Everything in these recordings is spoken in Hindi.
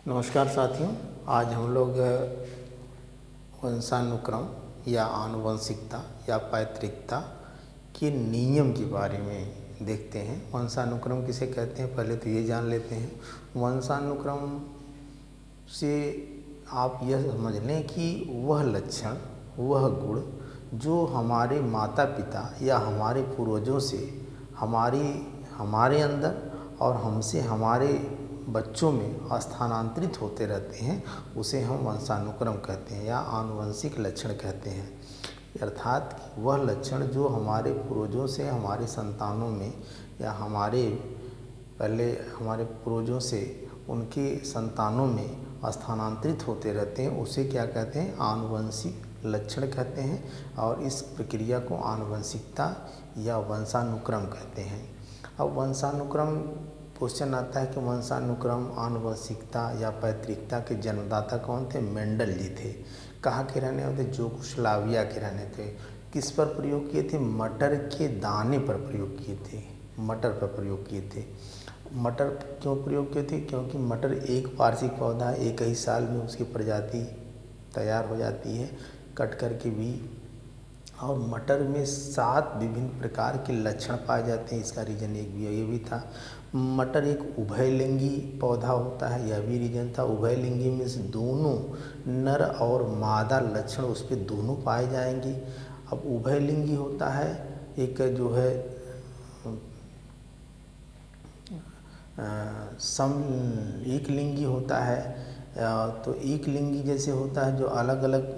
नमस्कार साथियों। आज हम लोग वंशानुक्रम या आनुवंशिकता या पैतृकता के नियम के बारे में देखते हैं। वंशानुक्रम किसे कहते हैं पहले तो ये जान लेते हैं। वंशानुक्रम से आप यह समझ लें कि वह लक्षण, वह गुण जो हमारे माता पिता या हमारे पूर्वजों से हमारे अंदर और हमसे हमारे बच्चों में स्थानांतरित होते रहते हैं, उसे हम वंशानुक्रम कहते हैं या आनुवंशिक लक्षण कहते हैं। अर्थात वह लक्षण जो हमारे पूर्वजों से हमारे संतानों में या हमारे पूर्वजों से उनके संतानों में स्थानांतरित होते रहते हैं, उसे क्या कहते हैं? आनुवंशिक लक्षण कहते हैं। और इस प्रक्रिया को आनुवंशिकता या वंशानुक्रम कहते हैं। अब वंशानुक्रम क्वेश्चन आता है कि वंशानुक्रम, आनुवंशिकता या पैतृकता के जन्मदाता कौन थे? मेंडल जी थे। कहाँ के रहने वाले थे? यूगोस्लाविया के रहने थे। किस पर प्रयोग किए थे? मटर के दाने पर प्रयोग किए थे। मटर पर प्रयोग किए थे। मटर क्यों प्रयोग किए थे? क्योंकि मटर एक वार्षिक पौधा है, एक ही साल में उसकी प्रजाति तैयार हो जाती है कट करके भी। और मटर में 7 विभिन्न प्रकार के लक्षण पाए जाते हैं। इसका रीजन एक भी ये भी था। मटर एक उभयलिंगी पौधा होता है, यह भी रीजन था। उभयलिंगी में से दोनों नर और मादा लक्षण उस पर दोनों पाए जाएंगे। अब उभयलिंगी होता है, एक जो है एक लिंगी होता है। तो एक लिंगी जैसे होता है जो अलग अलग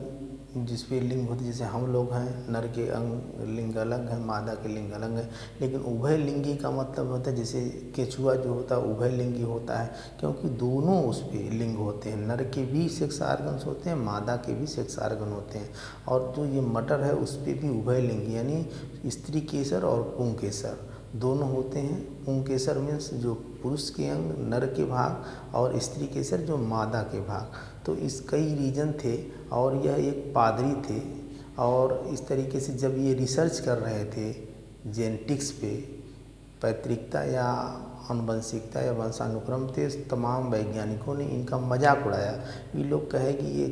जिस पे लिंग होती है, जैसे हम लोग हैं, नर के अंग लिंग अलग है, मादा के लिंग अलग है। लेकिन उभय लिंगी का मतलब होता है जैसे केचुआ जो होता है उभय लिंगी होता है, क्योंकि दोनों उस पे लिंग होते हैं। नर के भी सेक्स आर्गन्स होते हैं, मादा के भी सेक्स आर्गन होते हैं। और जो ये मटर है उस पर भी उभय लिंगी यानी स्त्री केसर और पुंकेसर दोनों होते हैं। पुंकेसर मीन्स जो पुरुष के अंग, नर के भाग, और स्त्री केसर जो मादा के भाग। तो इस कई रीजन थे और यह एक पादरी थे। और इस तरीके से जब ये रिसर्च कर रहे थे जेनेटिक्स पे, पैतृकता या आनुवंशिकता या वंशानुक्रम थे, तमाम वैज्ञानिकों ने इनका मजाक उड़ाया। ये लोग कहे कि ये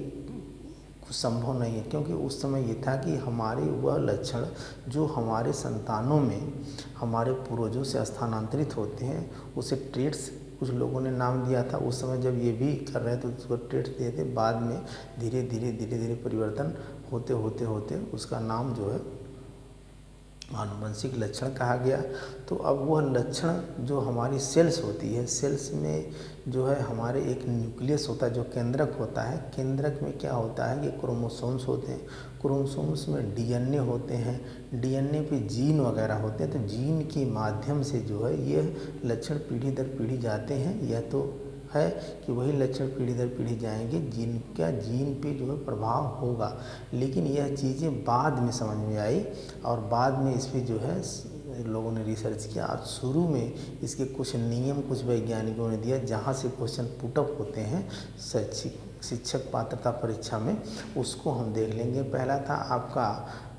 कुछ संभव नहीं है, क्योंकि उस समय ये था कि हमारे वह लक्षण जो हमारे संतानों में हमारे पूर्वजों से स्थानांतरित होते हैं, उसे ट्रेट्स कुछ लोगों ने नाम दिया था। उस समय जब ये भी कर रहे थे उसको ट्रेट्स दिए थे। बाद में धीरे धीरे परिवर्तन होते उसका नाम जो है आनुवंशिक लक्षण कहा गया। तो अब वह लक्षण जो हमारी सेल्स होती है, सेल्स में जो है हमारे एक न्यूक्लियस होता है जो केंद्रक होता है। केंद्रक में क्या होता है? ये क्रोमोसोम्स होते हैं। क्रोमोसोम्स में डीएनए होते हैं, डीएनए पे जीन वगैरह होते हैं। तो जीन के माध्यम से जो है ये लक्षण पीढ़ी दर पीढ़ी जाते हैं। यह तो है कि वही लक्षण पीढ़ी दर पीढ़ी जाएंगे, जीन पे जो है प्रभाव होगा। लेकिन यह चीज़ें बाद में समझ में आई और बाद में इस पर जो है लोगों ने रिसर्च किया। और शुरू में इसके कुछ नियम कुछ वैज्ञानिकों ने दिया, जहाँ से क्वेश्चन पुटअप होते हैं शिक्षक पात्रता परीक्षा में, उसको हम देख लेंगे। पहला था आपका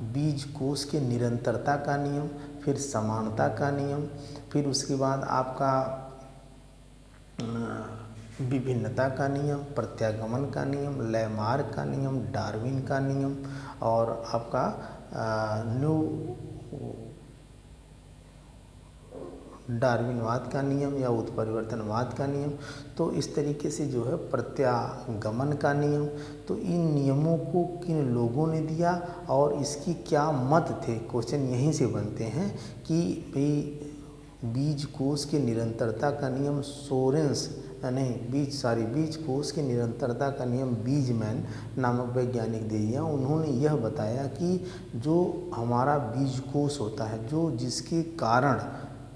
बीज कोश के निरंतरता का नियम, फिर समानता का नियम, फिर उसके बाद आपका विभिन्नता का नियम, प्रत्यागमन का नियम, लैमार्क का नियम, डार्विन का नियम, और आपका डार्विनवाद का नियम या उत्परिवर्तनवाद का नियम। तो इस तरीके से जो है प्रत्यागमन का नियम। तो इन नियमों को किन लोगों ने दिया और इसकी क्या मत थे? क्वेश्चन यहीं से बनते हैं कि भाई बीज कोश के निरंतरता का नियम बीज कोश के निरंतरता का नियम बीजमैन नामक वैज्ञानिक दे दिया। उन्होंने यह बताया कि जो हमारा बीज कोश होता है, जो जिसके कारण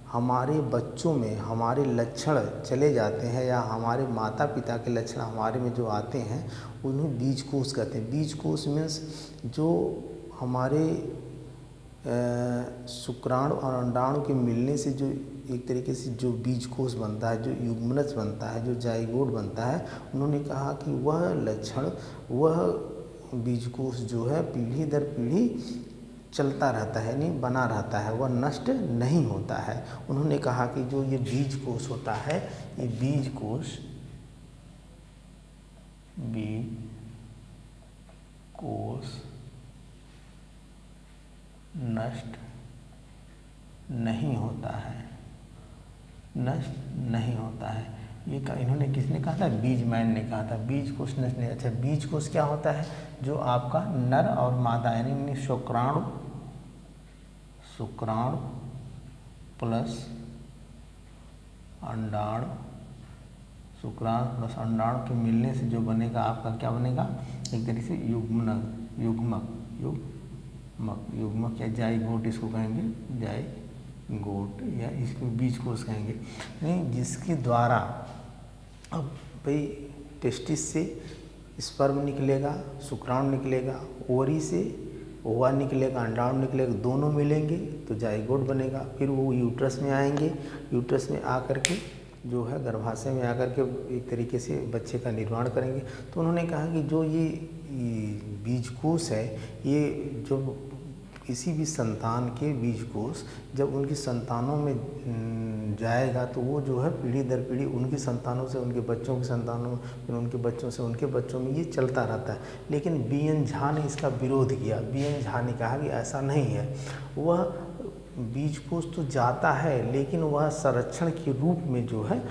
हमारे बच्चों में हमारे लक्षण चले जाते हैं या हमारे माता पिता के लक्षण हमारे में जो आते हैं, उन्हें बीज कोश कहते हैं। बीज कोश मीन्स जो हमारे शुक्राणु और अंडाणु के मिलने से जो एक तरीके से जो बीज कोश बनता है, जो युग्मनज बनता है, जो जाइगोट बनता है, उन्होंने कहा कि वह लक्षण, वह बीज कोश जो है पीढ़ी दर पीढ़ी चलता रहता है, नहीं बना रहता है, वह नष्ट नहीं होता है। उन्होंने कहा कि जो ये बीज कोश होता है, ये बीज कोश बीज कोष नष्ट नहीं होता है, नष्ट नहीं होता है। ये इन्होंने किसने कहा था? बीजमैन ने कहा था। बीज कोष नष्ट नहीं। अच्छा, बीज कोष क्या होता है? जो आपका नर और मादा यानी शुक्राणु प्लस अंडाणु, शुक्राणु प्लस अंडाणु के मिलने से जो बनेगा आपका क्या बनेगा? एक तरीके से युग्मक या जाइगोट इसको कहेंगे, जाइगोट या इसको बीज कोष कहेंगे। नहीं, जिसके द्वारा अब भाई टेस्टिस से स्पर्म निकलेगा, शुक्राणु निकलेगा, ओवरी से ओवा निकलेगा, अंडाणु निकलेगा, दोनों मिलेंगे तो जाइगोट बनेगा। फिर वो यूट्रस में आएंगे, यूट्रस में आकर के जो है गर्भाशय में आकर के एक तरीके से बच्चे का निर्माण करेंगे। तो उन्होंने कहा कि जो ये बीजकोष है, ये जो किसी भी संतान के बीजकोष जब उनकी संतानों में जाएगा तो वो जो है पीढ़ी दर पीढ़ी उनकी संतानों से उनके बच्चों की संतानों, फिर उनके बच्चों से उनके बच्चों में ये चलता रहता है। लेकिन बीएन झा ने इसका विरोध किया। बीएन झा ने कहा कि ऐसा नहीं है, वह बीजकोष तो जाता है लेकिन वह संरक्षण के रूप में जो है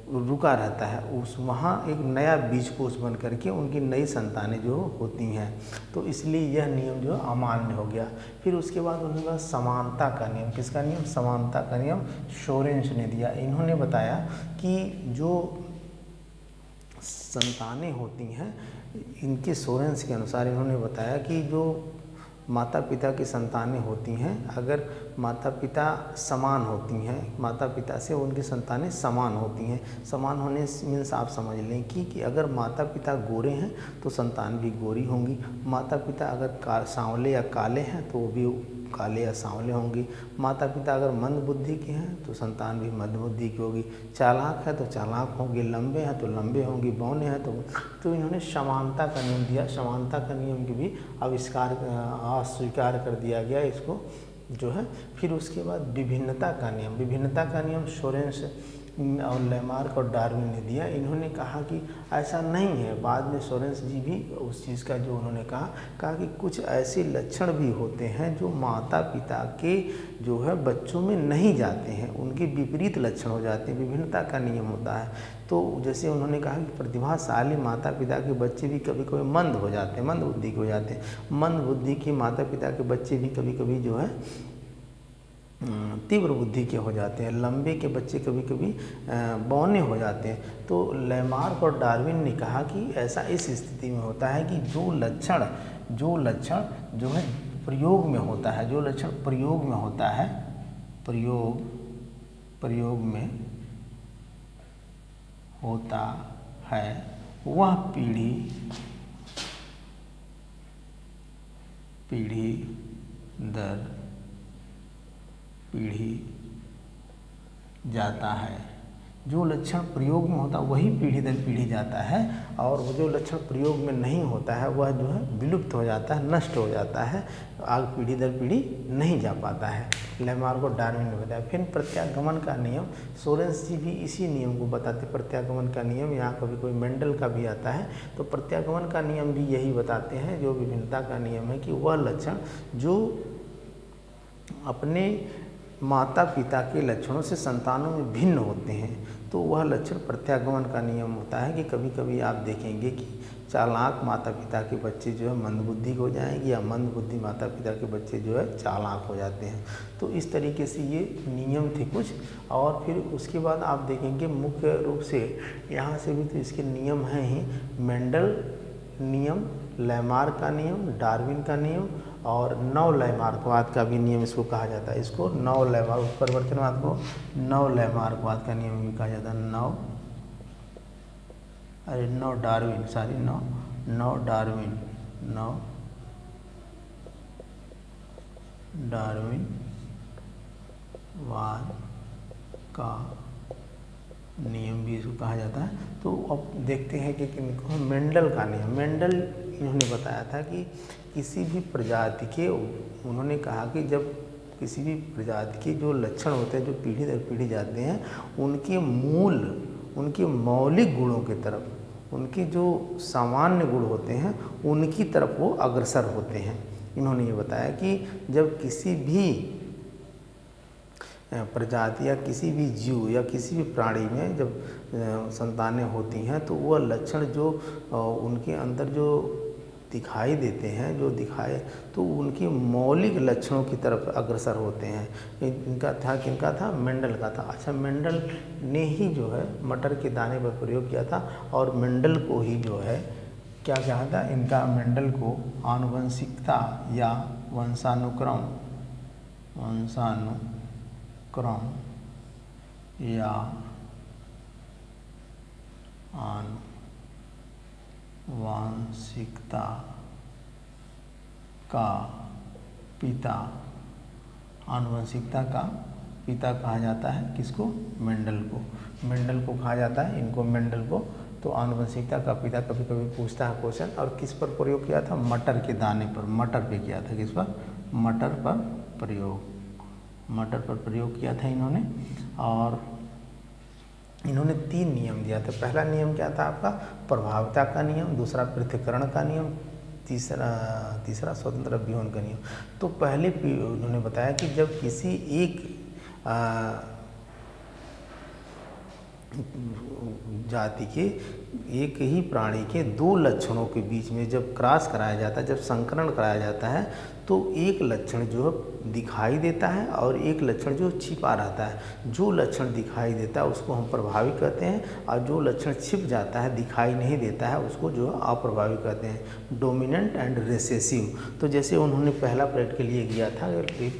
रुका रहता है, उस वहाँ एक नया बीजकोष बन करके उनकी नई संतानें जो होती हैं। तो इसलिए यह नियम जो अमान्य हो गया। फिर उसके बाद उन्होंने कहा समानता का नियम। किसका नियम? समानता का नियम सोरेंस ने दिया। इन्होंने बताया कि जो संतानें होती हैं, इनके सोरेंस के अनुसार इन्होंने बताया कि जो माता पिता की संतानें होती हैं, अगर माता पिता समान होती हैं, माता पिता से उनकी संतानें समान होती हैं। समान होने मीन्स आप समझ लें कि अगर माता पिता गोरे हैं तो संतान भी गोरी होंगी, माता पिता अगर सांवले या काले हैं तो वो भी काले या सांवले होंगी, माता पिता अगर मंद बुद्धि के हैं तो संतान भी मंद बुद्धि की होगी, चालाक है तो चालाक होंगे, लंबे हैं तो लंबे होंगे, बौने हैं तो इन्होंने समानता का नियम दिया। समानता का नियम की भी अस्वीकार कर दिया गया इसको जो है। फिर उसके बाद विभिन्नता का नियम। विभिन्नता का नियम सोरेंस और लेमार्क और डार्विन ने दिया। इन्होंने कहा कि ऐसा नहीं है। बाद में सोरेंस जी भी उस चीज़ का जो उन्होंने कहा कि कुछ ऐसे लक्षण भी होते हैं जो माता पिता के जो है बच्चों में नहीं जाते हैं, उनके विपरीत लक्षण हो जाते हैं। विभिन्नता का नियम होता है। तो जैसे उन्होंने कहा कि प्रतिभाशाली माता पिता के बच्चे भी कभी कभी मंद हो जाते हैं, मंद बुद्धि के हो जाते हैं। मंद बुद्धि के माता पिता के बच्चे भी कभी कभी जो है तीव्र बुद्धि के हो जाते हैं। लंबे के बच्चे कभी कभी बौने हो जाते हैं। तो लेमार्क और डार्विन ने कहा कि ऐसा इस स्थिति में होता है कि जो लक्षण जो है प्रयोग में होता है, जो लक्षण प्रयोग में होता है, प्रयोग में होता है, वह पीढ़ी दर पीढ़ी जाता है। जो लक्षण प्रयोग में होता है वही पीढ़ी दर पीढ़ी जाता है, और वो जो लक्षण प्रयोग में नहीं होता है वह जो है विलुप्त हो जाता है, नष्ट हो जाता है, आगे पीढ़ी दर पीढ़ी नहीं जा पाता है। लेमार्क और डार्विन ने बताया। फिर प्रत्यागमन का नियम, सोरेंस जी भी इसी नियम को बताते। प्रत्यागमन का नियम यहाँ कभी कोई मेंडल का भी आता है, तो प्रत्यागमन का नियम भी यही बताते हैं जो विभिन्नता का नियम है कि वह लक्षण जो अपने माता पिता के लक्षणों से संतानों में भिन्न होते हैं तो वह लक्षण प्रत्यागमन का नियम होता है। कि कभी कभी आप देखेंगे कि चालाक माता पिता के बच्चे जो है मंदबुद्धि हो जाएंगे, या मंदबुद्धि माता पिता के बच्चे जो है चालाक हो जाते हैं। तो इस तरीके से ये नियम थे कुछ। और फिर उसके बाद आप देखेंगे मुख्य रूप से यहाँ से भी तो इसके नियम हैं ही, मेंडल नियम, लेमार्क का नियम, डार्विन का नियम और नव लेमार्कवाद का भी नियम इसको कहा जाता है। इसको नव लेमार्क उत्परिवर्तनवाद को नव लेमार्कवाद का नियम भी कहा जाता है। नव डार्विन वाद का नियम भी इसको कहा जाता है। तो अब देखते हैं कि मेंडल का नियम। मेंडल इन्होंने बताया था कि किसी भी प्रजाति के, उन्होंने कहा कि जब किसी भी प्रजाति के जो लक्षण होते हैं जो पीढ़ी दर पीढ़ी जाते हैं, उनके मौलिक गुणों की तरफ उनके जो सामान्य गुण होते हैं उनकी तरफ वो अग्रसर होते हैं। इन्होंने ये बताया कि जब किसी भी प्रजाति या किसी भी जीव या किसी भी प्राणी में जब संतानें होती हैं तो वह लक्षण जो उनके अंदर जो दिखाई देते हैं, जो दिखाए तो उनके मौलिक लक्षणों की तरफ अग्रसर होते हैं। इनका था, किनका था? मेंडल का था। अच्छा, मेंडल ने ही जो है मटर के दाने पर प्रयोग किया था और मेंडल को ही जो है क्या कहा था? इनका मेंडल को आनुवंशिकता या वंशानुक्रम या आनुवंशिकता का पिता, आनुवंशिकता का पिता कहा जाता है। किसको? मेंडल को। मेंडल को कहा जाता है, इनको मेंडल को। तो आनुवंशिकता का पिता कभी कभी पूछता है क्वेश्चन। और किस पर प्रयोग किया था? मटर के दाने पर, मटर पे किया था। किस पर? मटर पर प्रयोग, मटर पर प्रयोग किया था इन्होंने। और इन्होंने 3 नियम दिया था। पहला नियम क्या था आपका? प्रभाविता का नियम, दूसरा पृथक्करण का नियम, तीसरा स्वतंत्र व्यूहन का नियम। तो पहले उन्होंने बताया कि जब किसी एक जाति के, एक ही प्राणी के 2 लक्षणों के बीच में जब क्रॉस कराया जाता है, जब संकरण कराया जाता है, तो एक लक्षण जो है दिखाई देता है और एक लक्षण जो छिपा रहता है। जो लक्षण दिखाई देता है उसको हम प्रभावी कहते हैं और जो लक्षण छिप जाता है, दिखाई नहीं देता है, उसको जो है अप्रभावी कहते हैं, डोमिनेंट एंड रिसेसिव। तो जैसे उन्होंने पहला प्लेट के लिए किया था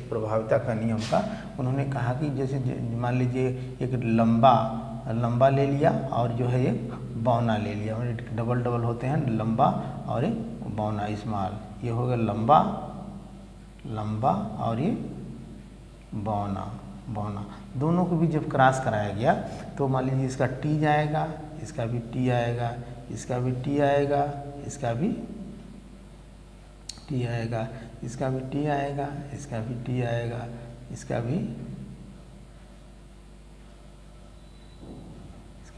प्रभाविता का नियम का, उन्होंने कहा कि जैसे मान लीजिए एक लंबा ले लिया और जो है एक बौना ले लिया, मतलब डबल डबल होते हैं, लंबा और एक बौना, स्मॉल। ये हो गया लंबा और ये बौना। दोनों को भी जब क्रॉस कराया गया तो मान लीजिए इसका टी जाएगा, इसका भी टी आएगा, इसका भी टी आएगा, इसका भी टी आएगा, इसका भी टी आएगा, इसका भी टी आएगा, इसका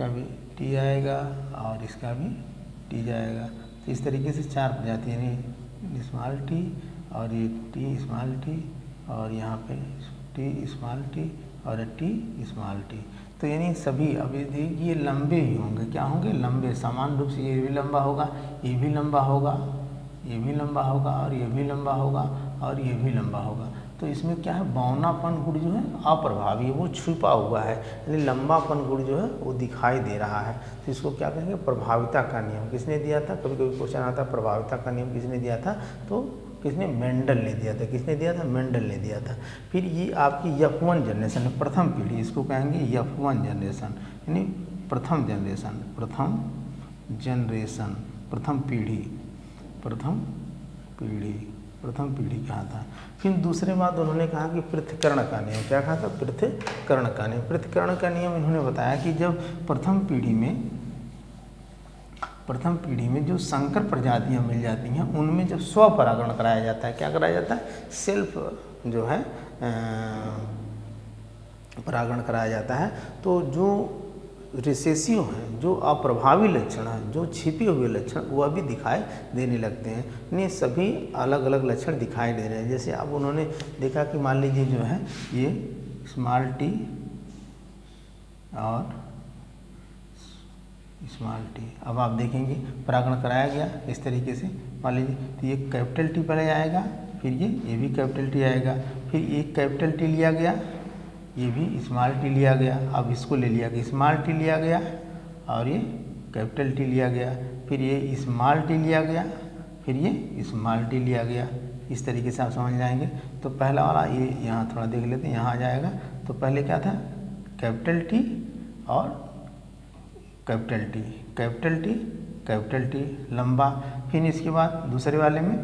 भी टी आएगा और इसका भी टी जाएगा। तो इस तरीके से 4 प्रजाति, यानी स्मॉल टी और ये टी स्मॉल टी और यहाँ पे टी स्मॉल टी और टी स्मॉल टी। तो यानी सभी, अभी ये लंबे ही होंगे। क्या होंगे? लंबे। समान रूप से ये भी लंबा होगा, ये भी लंबा होगा, ये भी लंबा होगा और ये भी लंबा होगा और ये भी लंबा होगा। तो इसमें क्या है? बौनापन गुण जो है अप्रभावी है, वो छुपा हुआ है, यानी लंबापन गुण जो है वो दिखाई दे रहा है। तो इसको क्या कहेंगे? प्रभाविता का नियम। किसने दिया था? कभी कभी क्वेश्चन आता है प्रभाविता का नियम किसने दिया था? तो किसने? मेंडल ने दिया था। किसने दिया था? मेंडल ने दिया था। फिर ये आपकी F1 जनरेशन है, प्रथम पीढ़ी, इसको कहेंगे F1 जनरेशन, यानी प्रथम जनरेशन, प्रथम पीढ़ी कहा था। फिर दूसरे बात उन्होंने कहा कि पृथक्करण का नियम। क्या कहा था? पृथक्करण का नियम। पृथक्करण का नियम इन्होंने बताया कि जब प्रथम पीढ़ी में जो संकर प्रजातियां मिल जाती हैं, उनमें जब स्वपरागण कराया जाता है, क्या कराया जाता है? सेल्फ जो है परागण कराया जाता है। तो जो रिसेसिव हैं, जो अप्रभावी लक्षण हैं, जो छिपे हुए लक्षण, वह भी दिखाई देने लगते हैं। नहीं, सभी अलग अलग लक्षण दिखाई दे रहे हैं। जैसे अब उन्होंने देखा कि मान लीजिए जो है ये स्मॉल टी और स्मॉल टी, अब आप देखेंगे परागण कराया गया इस तरीके से। मान लीजिए तो ये कैपिटल टी पहले आएगा, फिर ये भी कैपिटल टी आएगा, फिर एक कैपिटल टी लिया गया, ये भी स्मॉल टी लिया गया। अब इसको ले लिया कि स्मॉल टी लिया गया और ये कैपिटल टी लिया गया, फिर ये स्मॉल टी लिया गया, फिर ये स्मॉल टी लिया गया। इस तरीके से आप समझ जाएंगे। तो पहला वाला ये यहाँ थोड़ा देख लेते हैं, यहाँ आ जाएगा। तो पहले क्या था? कैपिटल टी और capital T, capital T, capital T लंबा। फिर इसके बाद दूसरे वाले में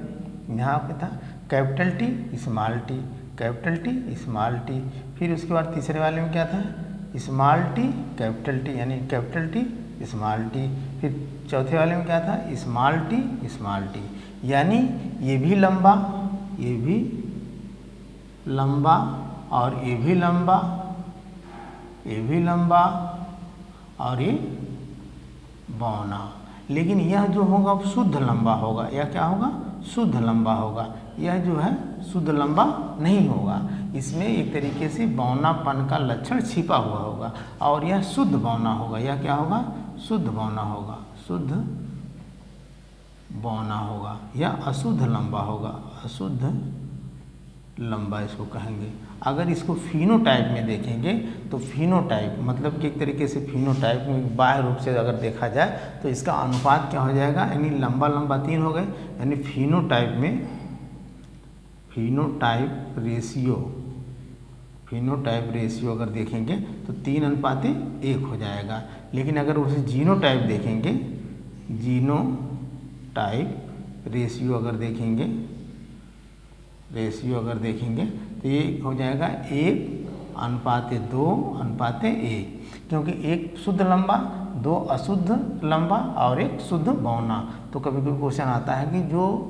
यहाँ पे था capital T small T, capital T small T. फिर उसके बाद तीसरे वाले में क्या था? स्मॉल टी कैपिटल टी, यानी कैपिटल टी स्मॉल टी। फिर चौथे वाले में क्या था? स्मॉल टी स्मॉल टी, यानी ये भी लंबा, ये भी लंबा और ये भी लंबा, ये भी लंबा और ये बौना। लेकिन यह जो होगा शुद्ध लंबा होगा। यह क्या होगा? शुद्ध लंबा होगा। यह जो है शुद्ध लंबा नहीं होगा। इसमें एक तरीके से बौनापन का लक्षण छिपा हुआ होगा और यह शुद्ध बौना होगा। यह क्या होगा? शुद्ध बौना होगा। शुद्ध बौना होगा। यह अशुद्ध लंबा होगा। अशुद्ध लंबा इसको कहेंगे। अगर इसको फिनोटाइप में देखेंगे तो फिनोटाइप मतलब कि एक तरीके से फिनोटाइप में बाह्य रूप से अगर देखा जाए तो इसका अनुपात क्या हो जाएगा? यानी लंबा लंबा 3 हो गए। यानी फिनोटाइप में फिनोटाइप रेशियो अगर देखेंगे तो 3:1 हो जाएगा। लेकिन अगर उसे जीनोटाइप देखेंगे, जीनोटाइप रेशियो अगर देखेंगे तो ये हो जाएगा 1:2:1, क्योंकि एक शुद्ध लंबा, 2 अशुद्ध लंबा और 1 शुद्ध बौना। तो कभी कभी क्वेश्चन आता है कि जो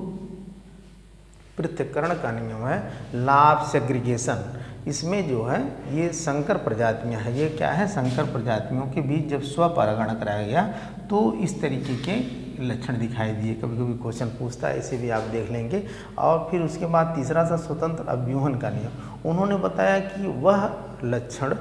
पृथक्करण का नियम है, लॉ ऑफ सेग्रीगेशन, इसमें जो है ये संकर प्रजातियां हैं। ये क्या है? संकर प्रजातियों के बीच जब स्वपरागण कराया गया तो इस तरीके के लक्षण दिखाई दिए। कभी कभी क्वेश्चन पूछता है, इसे भी आप देख लेंगे। और फिर उसके बाद तीसरा था स्वतंत्र अव्यूहन का नियम। उन्होंने बताया कि वह लक्षण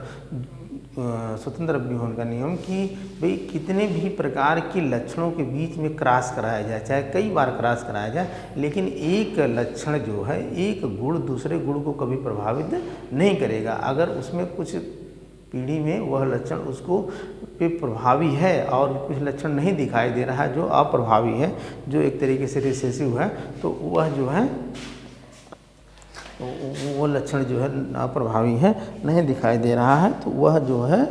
स्वतंत्र अव्यूहन का नियम कि भाई कितने भी प्रकार के लक्षणों के बीच में क्रॉस कराया जाए, चाहे कई बार क्रॉस कराया जाए, लेकिन एक लक्षण जो है, एक गुण दूसरे गुण को कभी प्रभावित नहीं करेगा। अगर उसमें कुछ पीढ़ी में वह लक्षण उसको पे प्रभावी है और कुछ लक्षण नहीं दिखाई दे रहा है जो अप्रभावी है, जो एक तरीके से रिसेसिव है, तो वह जो है वो लक्षण जो है अप्रभावी है, नहीं दिखाई दे रहा है, तो वह जो है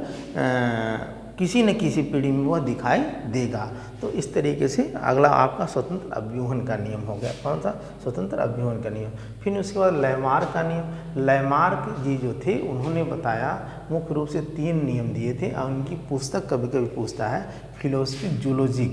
किसी न किसी पीढ़ी में वह दिखाई देगा। तो इस तरीके से अगला आपका स्वतंत्र अव्यूहन का नियम हो गया। कौन सा? स्वतंत्र अव्यूहन का नियम। फिर उसके बाद लैमार्क का नियम। लैमार्क जी जो थे उन्होंने बताया, मुख्य रूप से 3 नियम दिए थे और उनकी पुस्तक कभी कभी पूछता है फिलोसफिक जूलॉजिक,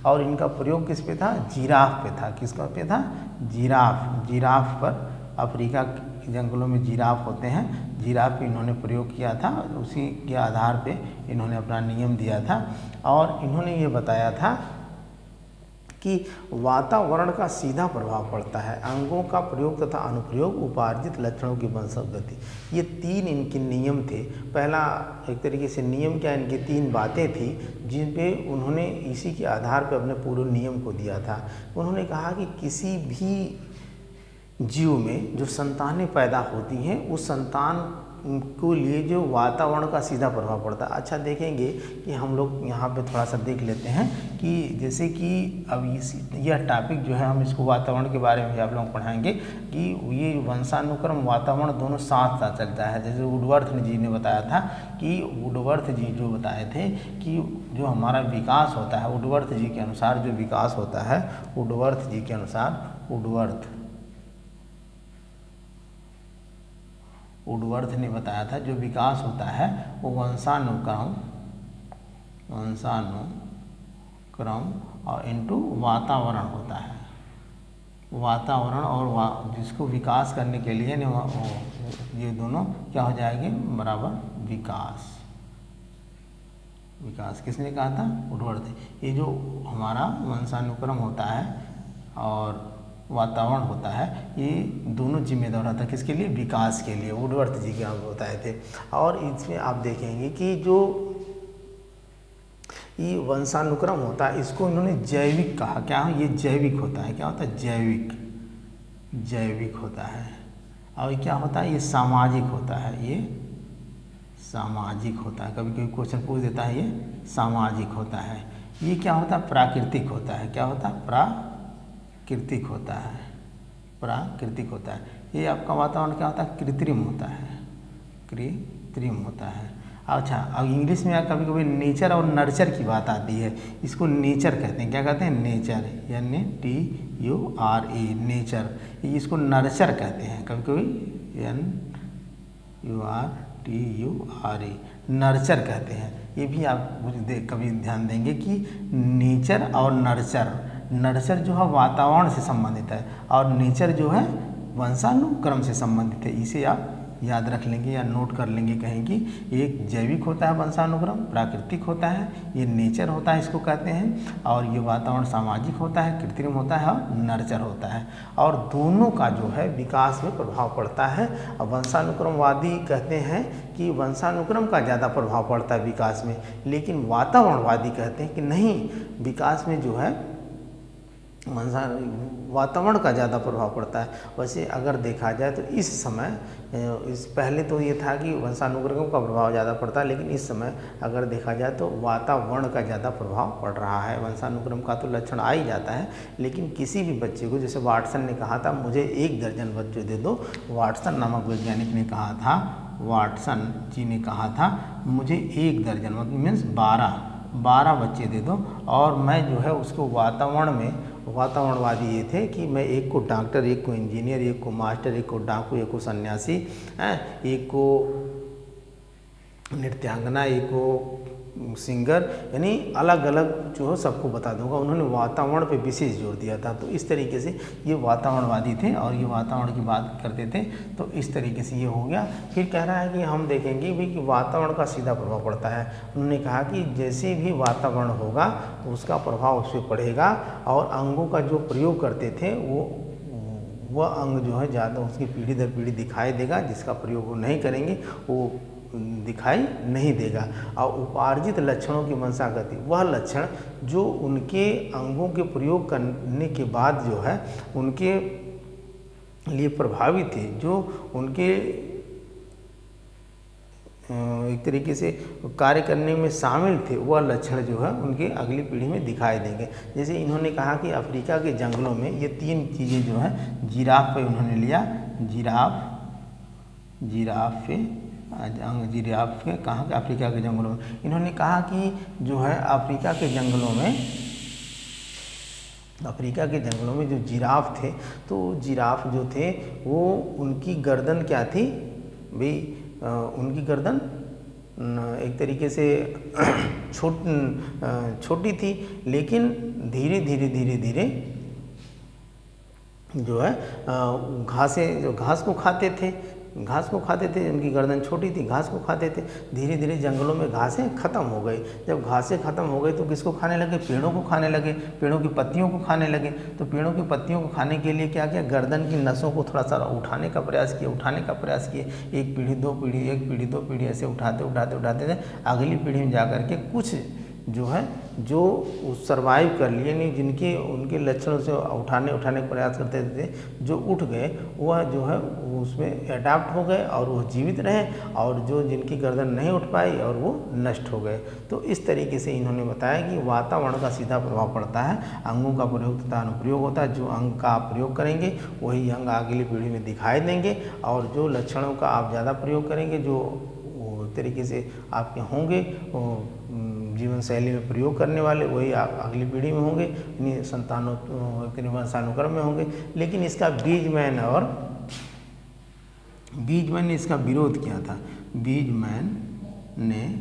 और इनका प्रयोग किस पे था? जिराफ पे था। किसका पे था? जिराफ पर। अफ्रीका के जंगलों में जिराफ होते हैं, जिराफ पे इन्होंने प्रयोग किया था। उसी के आधार पे इन्होंने अपना नियम दिया था और इन्होंने ये बताया था कि वातावरण का सीधा प्रभाव पड़ता है, अंगों का प्रयोग तथा अनुप्रयोग, उपार्जित लक्षणों की वंशज गति। ये 3 इनके नियम थे। पहला एक तरीके से नियम क्या, इनकी 3 बातें थी जिन पे उन्होंने इसी के आधार पे अपने पूरे नियम को दिया था। उन्होंने कहा कि किसी भी जीव में जो संतानें पैदा होती हैं, उस संतान को लिए जो वातावरण का सीधा प्रभाव पड़ता है। अच्छा देखेंगे कि हम लोग यहाँ पे थोड़ा सा देख लेते हैं कि जैसे कि अब यह टॉपिक जो है हम इसको वातावरण के बारे में आप लोग पढ़ाएंगे कि ये वंशानुक्रम वातावरण दोनों साथ साथ चलता है। जैसे वुडवर्थ जी ने बताया था कि वुडवर्थ जी जो बताए थे कि जो हमारा विकास होता है, वुडवर्थ जी के अनुसार जो विकास होता है, वुडवर्थ जी के अनुसार, वुडवर्थ ने बताया था जो विकास होता है वो वंशानुक्रम और इनटू वातावरण होता है। वातावरण और जिसको विकास करने के लिए ये दोनों क्या हो जाएंगे? बराबर विकास किसने कहा था? वुडवर्थ। ये जो हमारा वंशानुक्रम होता है और वातावरण होता है, ये दोनों जिम्मेदार होता है किसके लिए? विकास के लिए। वुडवर्थ जी के आप बताए थे। और इसमें आप देखेंगे कि जो ये वंशानुक्रम होता है इसको इन्होंने जैविक कहा। क्या? ये जैविक होता है। क्या होता है? जैविक होता है। और क्या होता है? ये सामाजिक होता है। ये सामाजिक होता है। कभी कभी क्वेश्चन पूछ देता है, ये सामाजिक होता है। ये क्या होता है? प्राकृतिक होता है। क्या होता है? प्राकृतिक होता है। ये आपका वातावरण क्या होता है? कृत्रिम होता है। अच्छा, अब इंग्लिश में कभी कभी नेचर और नर्चर की बात आती है। इसको नेचर कहते हैं। क्या कहते हैं? Nature, NATURE, nature. इसको नर्चर कहते हैं। कभी कभी NURTURE, नर्चर कहते हैं। ये भी आप कभी ध्यान देंगे कि नेचर और नर्चर जो है वातावरण से संबंधित है और नेचर जो है वंशानुक्रम से संबंधित है। इसे आप याद रख लेंगे या नोट कर लेंगे कहीं कि एक जैविक होता है वंशानुक्रम, प्राकृतिक होता है, ये नेचर होता है इसको कहते हैं, और ये वातावरण सामाजिक होता है, कृत्रिम होता है और नर्चर होता है, और दोनों का जो है विकास में प्रभाव पड़ता है। और वंशानुक्रमवादी कहते हैं कि वंशानुक्रम का ज़्यादा प्रभाव पड़ता है विकास में, लेकिन वातावरणवादी कहते हैं कि नहीं, विकास में जो है वातावरण का ज़्यादा प्रभाव पड़ता है। वैसे अगर देखा जाए तो इस समय इस पहले तो ये था कि वंशानुक्रम का प्रभाव ज़्यादा पड़ता है, लेकिन इस समय अगर देखा जाए तो वातावरण का ज़्यादा प्रभाव पड़ रहा है। वंशानुक्रम का तो लक्षण आ ही जाता है, लेकिन किसी भी बच्चे को, जैसे वाटसन ने कहा था मुझे 1 दर्जन बच्चे दे दो, वाटसन नामक वैज्ञानिक ने कहा था, वाटसन जी ने कहा था मुझे 1 दर्जन मतलब मीन्स 12 बच्चे दे दो, और मैं जो है उसको वातावरण में, वातावरणवादी ये थे कि मैं एक को डॉक्टर, एक को इंजीनियर, एक को मास्टर, एक को डाकू, एक को सन्यासी, एक को नृत्यांगना, एक को सिंगर, यानी अलग अलग जो है सबको बता दूंगा। उन्होंने वातावरण पे विशेष जोर दिया था। तो इस तरीके से ये वातावरणवादी थे और ये वातावरण की बात करते थे। तो इस तरीके से ये हो गया। फिर कह रहा है कि हम देखेंगे भी कि वातावरण का सीधा प्रभाव पड़ता है। उन्होंने कहा कि जैसे भी वातावरण होगा तो उसका प्रभाव उस पर पड़ेगा, और अंगों का जो प्रयोग करते थे वह अंग जो है ज़्यादा उसकी पीढ़ी दर पीढ़ी दिखाई देगा, जिसका प्रयोग वो नहीं करेंगे वो दिखाई नहीं देगा। और उपार्जित लक्षणों की मंशा गति, वह लक्षण जो उनके अंगों के प्रयोग करने के बाद जो है उनके लिए प्रभावी थे, जो उनके एक तरीके से कार्य करने में शामिल थे, वह लक्षण जो है उनके अगली पीढ़ी में दिखाई देंगे। जैसे इन्होंने कहा कि अफ्रीका के जंगलों में ये 3 चीज़ें जो है, जिराफ पे उन्होंने लिया, जिराफ के कहाँ के अफ्रीका के जंगलों में। इन्होंने कहा कि जो है अफ्रीका के जंगलों में जो जिराफ थे, तो जिराफ जो थे वो उनकी गर्दन क्या थी भाई, उनकी गर्दन एक तरीके से छोटी थी, लेकिन धीरे धीरे जो है घास को खाते थे, उनकी गर्दन छोटी थी, घास को खाते थे। धीरे धीरे जंगलों में घासें खत्म हो गई। जब घासें खत्म हो गई तो किसको खाने लगे? पेड़ों को खाने लगे, पेड़ों की पत्तियों को खाने लगे। तो पेड़ों की पत्तियों को खाने के लिए क्या किया? गर्दन की नसों को थोड़ा सा उठाने का प्रयास किए। 1 पीढ़ी 2 पीढ़ी, 1 पीढ़ी 2 पीढ़ी ऐसे उठाते थे। अगली पीढ़ी में जा कर के कुछ जो है जो सर्वाइव कर लिए, नहीं जिनके उनके लक्षणों से उठाने का प्रयास करते थे, जो उठ गए वह जो है उसमें अडाप्ट हो गए और वो जीवित रहे, और जो जिनकी गर्दन नहीं उठ पाई और वो नष्ट हो गए। तो इस तरीके से इन्होंने बताया कि वातावरण का सीधा प्रभाव पड़ता है, अंगों का प्रयोग तथा अनुप्रयोग होता है। जो अंग का आप प्रयोग करेंगे वही अंग अगली पीढ़ी में दिखाई देंगे, और जो लक्षणों का आप ज़्यादा प्रयोग करेंगे, जो तरीके से आपके होंगे जीवन शैली में प्रयोग करने वाले, वही अगली पीढ़ी में होंगे, वंशानुक्रम में होंगे। लेकिन इसका बीजमैन ने इसका विरोध किया था। बीजमैन ने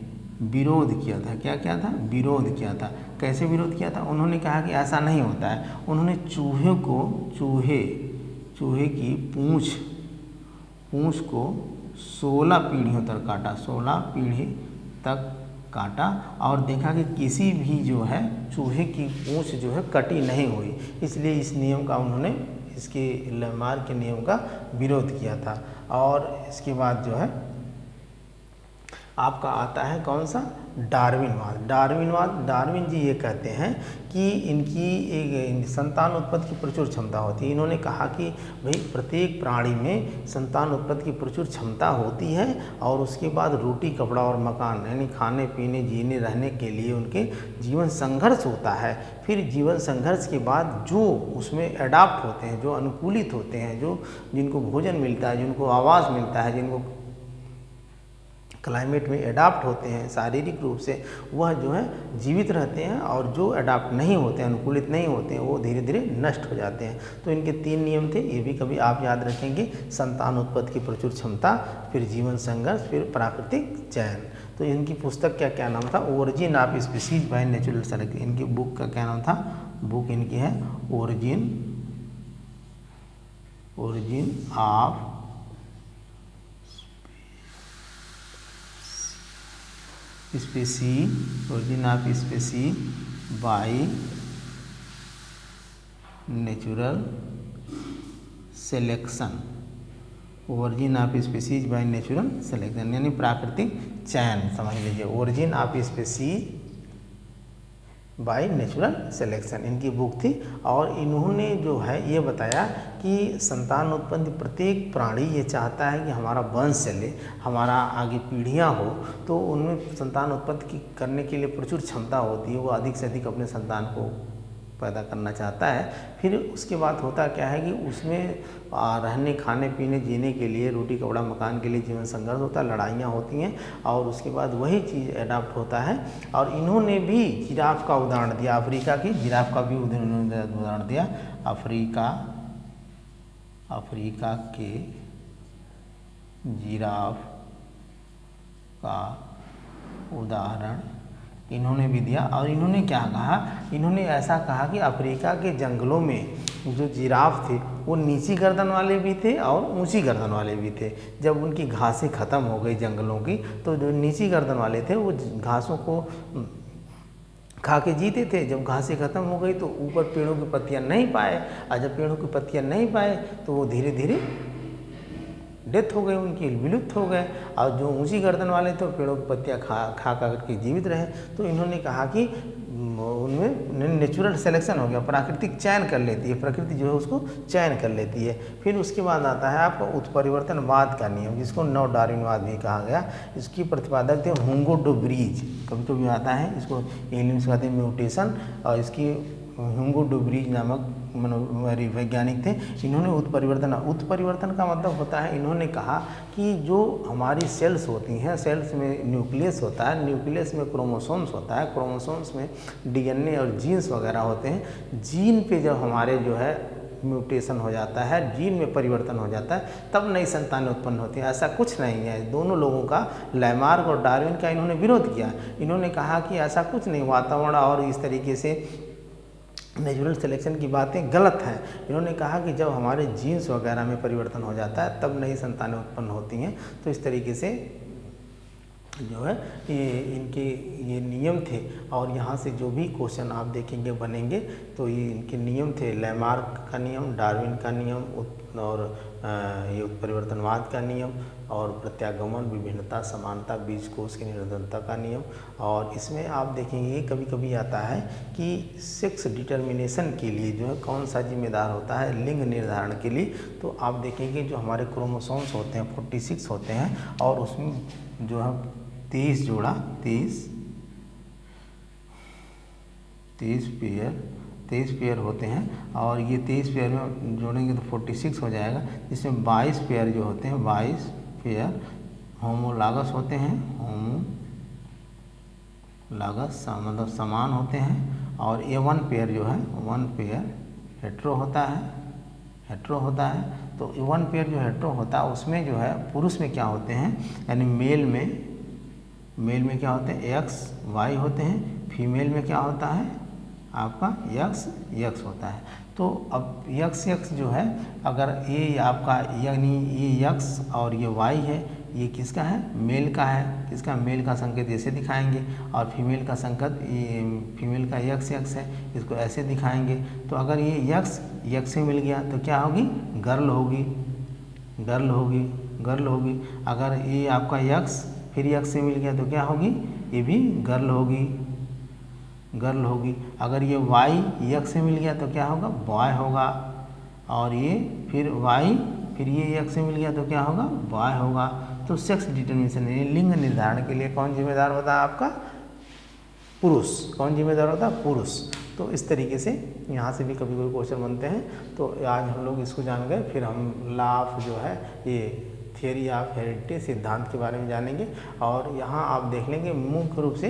विरोध किया था। क्या किया था? विरोध किया था। कैसे विरोध किया था? उन्होंने कहा कि ऐसा नहीं होता है। उन्होंने चूहे की पूँछ को 16 पीढ़ियों तक काटा, 16 पीढ़ी तक काटा, और देखा कि किसी भी जो है चूहे की पूँछ जो है कटी नहीं हुई। इसलिए इस नियम का उन्होंने, इसके लैमार्क के नियम का विरोध किया था। और इसके बाद जो है आपका आता है कौन सा? डार्विन जी ये कहते हैं कि इनकी एक संतान उत्पत्ति की प्रचुर क्षमता होती है। इन्होंने कहा कि भाई प्रत्येक प्राणी में संतान उत्पत्ति की प्रचुर क्षमता होती है, और उसके बाद रोटी कपड़ा और मकान, यानी खाने पीने जीने रहने के लिए उनके जीवन संघर्ष होता है। फिर जीवन संघर्ष के बाद जो उसमें अडाप्ट होते हैं, जो अनुकूलित होते हैं, जो जिनको भोजन मिलता है, जिनको आवास मिलता है, जिनको क्लाइमेट में अडाप्ट होते हैं शारीरिक रूप से, वह जो है जीवित रहते हैं, और जो अडाप्ट नहीं होते हैं, अनुकूलित नहीं होते हैं, वो धीरे धीरे नष्ट हो जाते हैं। तो इनके 3 नियम थे, ये भी कभी आप याद रखेंगे। संतान उत्पत्ति की प्रचुर क्षमता, फिर जीवन संघर्ष, फिर प्राकृतिक चयन। तो इनकी पुस्तक क्या नाम था? Origin of species by natural selection. इनकी बुक का क्या नाम था? बुक इनकी है origin of specie, origin of specie by natural selection, origin of species by natural selection यानी प्राकृतिक चयन समझ लीजिए, origin of species by natural selection इनकी बुक थी। और इन्होंने जो है ये बताया कि संतान उत्पत्ति प्रत्येक प्राणी ये चाहता है कि हमारा वंश चले, हमारा आगे पीढ़ियाँ हो, तो उनमें संतान उत्पत्ति करने के लिए प्रचुर क्षमता होती है, वो अधिक से अधिक अपने संतान को पैदा करना चाहता है। फिर उसके बाद होता क्या है कि उसमें रहने खाने पीने जीने के लिए, रोटी कपड़ा मकान के लिए जीवन संघर्ष होता है, लड़ाइयाँ होती हैं, और उसके बाद वही चीज़ अडाप्ट होता है। और इन्होंने भी जिराफ का उदाहरण दिया, अफ्रीका की जिराफ का भी उदाहरण दिया। अफ्रीका के जिराफ का उदाहरण इन्होंने भी दिया। और इन्होंने क्या कहा, इन्होंने ऐसा कहा कि अफ्रीका के जंगलों में जो जिराफ थे वो नीची गर्दन वाले भी थे और ऊंची गर्दन वाले भी थे। जब उनकी घासें ख़त्म हो गई जंगलों की, तो जो नीची गर्दन वाले थे वो घासों को खा के जीते थे। जब घासें ख़त्म हो गई तो ऊपर पेड़ों की पत्तियां नहीं पाए, और जब पेड़ों की पत्तियां नहीं पाए तो वो धीरे धीरे डेथ हो गई, उनकी विलुप्त हो गए। और जो ऊंची गर्दन वाले थे पेड़ों की पत्तियां खा करके जीवित रहे। तो इन्होंने कहा कि उनमें नेचुरल सिलेक्शन हो गया, प्राकृतिक चयन कर लेती है, प्रकृति जो है उसको चयन कर लेती है। फिर उसके बाद आता है आपका उत्परिवर्तनवाद का नियम, जिसको नव डार्विनवाद भी कहा गया। इसकी प्रतिपादक थे हुंगो डू ब्रीज, कभी कभी आता है, इसको इंग्लिश में कहते हैं म्यूटेशन। और इसकी हुंगो डू ब्रीज नामक वैज्ञानिक थे। इन्होंने उत्परिवर्तन का मतलब होता है, इन्होंने कहा कि जो हमारी सेल्स होती हैं, सेल्स में न्यूक्लियस होता है, न्यूक्लियस में क्रोमोसोम्स होता है, क्रोमोसोम्स में डीएनए और जीन्स वगैरह होते हैं। जीन पे जब हमारे जो है म्यूटेशन हो जाता है, जीन में परिवर्तन हो जाता है, तब नई संतानें उत्पन्न होती हैं। ऐसा कुछ नहीं है। दोनों लोगों का, लैमार्क और डार्विन का, इन्होंने विरोध किया। इन्होंने कहा कि ऐसा कुछ नहीं, वातावरण और इस तरीके से नेचुरल सिलेक्शन की बातें गलत हैं। इन्होंने कहा कि जब हमारे जीन्स वगैरह में परिवर्तन हो जाता है तब नई संतानें उत्पन्न होती हैं। तो इस तरीके से जो है ये इनके ये नियम थे। और यहाँ से जो भी क्वेश्चन आप देखेंगे बनेंगे तो ये इनके नियम थे, लैमार्क का नियम, डार्विन का नियम और ये उत्परिवर्तनवाद का नियम, और प्रत्यागमन, विभिन्नता, समानता, बीजकोश की निरंतरता का नियम। और इसमें आप देखेंगे कभी कभी आता है कि सेक्स डिटर्मिनेशन के लिए जो है कौन सा जिम्मेदार होता है लिंग निर्धारण के लिए। तो आप देखेंगे जो हमारे क्रोमोसोम्स होते हैं 46 होते हैं, और उसमें जो है 23 जोड़ा 23 पेयर होते हैं। और ये 23 पेयर में जोड़ेंगे तो 46 हो जाएगा, जिसमें 22 पेयर जो होते हैं, 22 पेयर होमोलागस होते हैं, होमोलागस मतलब समान होते हैं। और ये 1 पेयर जो है 1 पेयर हेट्रो होता है। तो 1 पेयर जो हेट्रो होता है उसमें जो है पुरुष में क्या होते हैं, यानी मेल में क्या होते हैं एक्स वाई होते हैं, फीमेल में क्या होता है आपका यक्स होता है। तो अब यक्स जो है, अगर ये आपका यानी ये यक्स और ये वाई है, ये किसका है, मेल का है। किसका, मेल का संकेत ऐसे दिखाएंगे, और फीमेल का संकेत ये फीमेल का यक्स है, इसको ऐसे दिखाएंगे। तो अगर ये यक्स से मिल गया तो क्या होगी, गर्ल होगी। अगर ये आपका यक्स फिर यक्स से मिल गया तो क्या होगी, ये भी गर्ल होगी। अगर ये वाई यक्स से मिल गया तो क्या होगा, बॉय होगा। और ये फिर वाई फिर ये यक्स से मिल गया तो क्या होगा, बॉय होगा। तो सेक्स डिटर्मिनेशन लिंग निर्धारण के लिए कौन जिम्मेदार होता है आपका, पुरुष। कौन जिम्मेदार होता है, पुरुष। तो इस तरीके से यहाँ से भी कभी कोई क्वेश्चन बनते हैं। तो आज हम लोग इसको जान गए। फिर हम लॉ ऑफ जो है ये थियरी ऑफ हेरिडिटी, सिद्धांत के बारे में जानेंगे। और यहाँ आप देख लेंगे मुख्य रूप से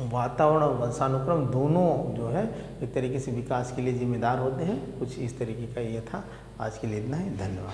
वातावरण और वंशानुक्रम दोनों जो है एक तरीके से विकास के लिए जिम्मेदार होते हैं। कुछ इस तरीके का ये था। आज के लिए इतना ही, धन्यवाद।